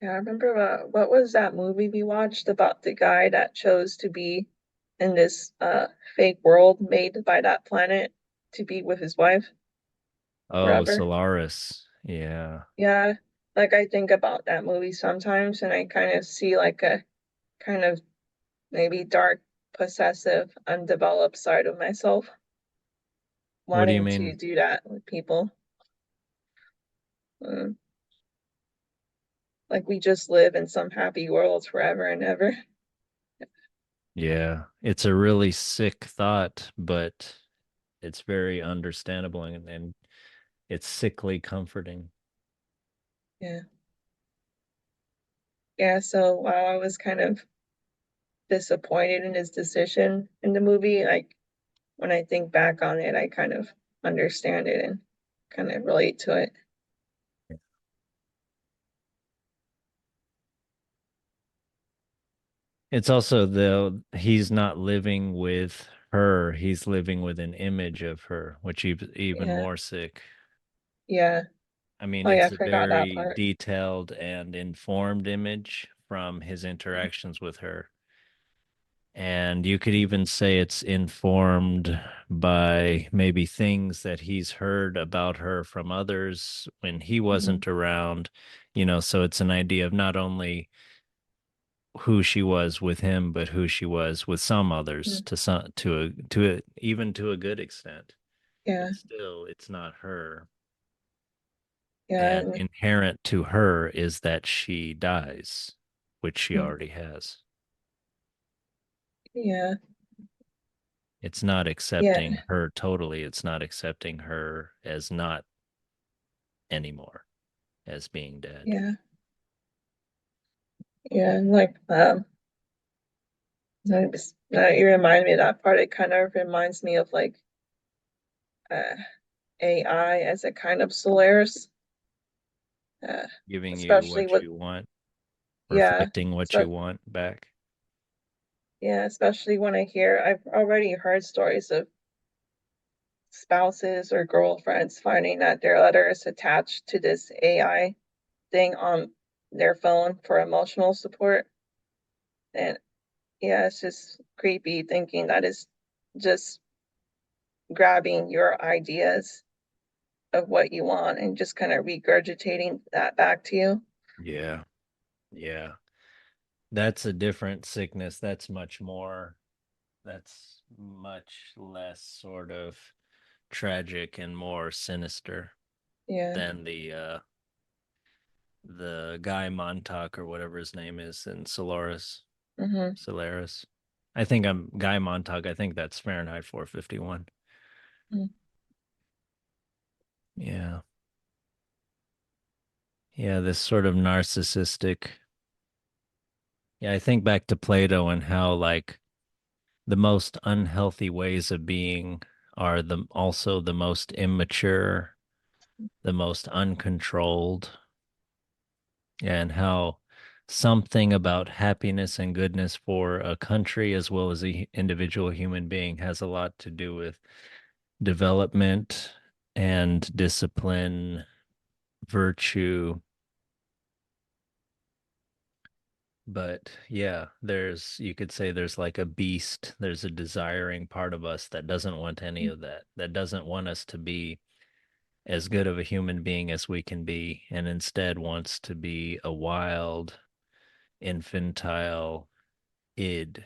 Yeah, I remember what was that movie we watched about the guy that chose to be in this fake world made by that planet to be with his wife Oh, forever? Solaris. Yeah. Yeah, like I think about that movie sometimes and I kind of see like a kind of maybe dark, possessive, undeveloped side of myself What do you wanting to mean? do that with people. Mm, like we just live in some happy world forever and ever. Yeah, it's a really sick thought, but it's very understandable and it's sickly comforting. Yeah. Yeah, so while I was kind of disappointed in his decision in the movie, like when I think back on it, I kind of understand it and kind of relate to it. It's also though he's not living with her, he's living with an image of her, which even Yeah. more sick. Yeah. I mean, Oh yeah, I it's a forgot that very part. detailed and informed image from his interactions with her. And you could even say it's informed by maybe things that he's heard about her from others when he Hmm. wasn't around, so it's an idea of not only who she was with him, but who she was with some others even to a good extent. Yeah. But still, it's not her. Yeah. And inherent to her is that she dies, which she Mm, already has. yeah. It's not Yeah. accepting her totally. It's not accepting her as not anymore, as being dead. Yeah. Yeah. And like now you remind me of that part. It kind of reminds me of like uh AI as a kind of Solaris. Uh Giving you especially what with you want, yeah. reflecting what you So want back. yeah, especially when I've already heard stories of spouses or girlfriends finding that their letter is attached to this AI thing on their phone for emotional support. And yeah, it's just creepy thinking that is just grabbing your ideas of what you want and just kind of regurgitating that back to you. Yeah. Yeah. That's a different sickness. That's much less sort of tragic and more sinister Yeah. than the guy Montauk or whatever his name is in Solaris. Hmm. Solaris. I think I'm Guy Montauk. I think that's Fahrenheit 451. Yeah. Yeah, this sort of narcissistic. Yeah, I think back to Plato and how like the most unhealthy ways of being are the also the most immature, the most uncontrolled, and how something about happiness and goodness for a country as well as a individual human being has a lot to do with development and discipline, virtue. But yeah, you could say there's like a beast, there's a desiring part of us that doesn't want any of that, that doesn't want us to be as good of a human being as we can be, and instead wants to be a wild, infantile id.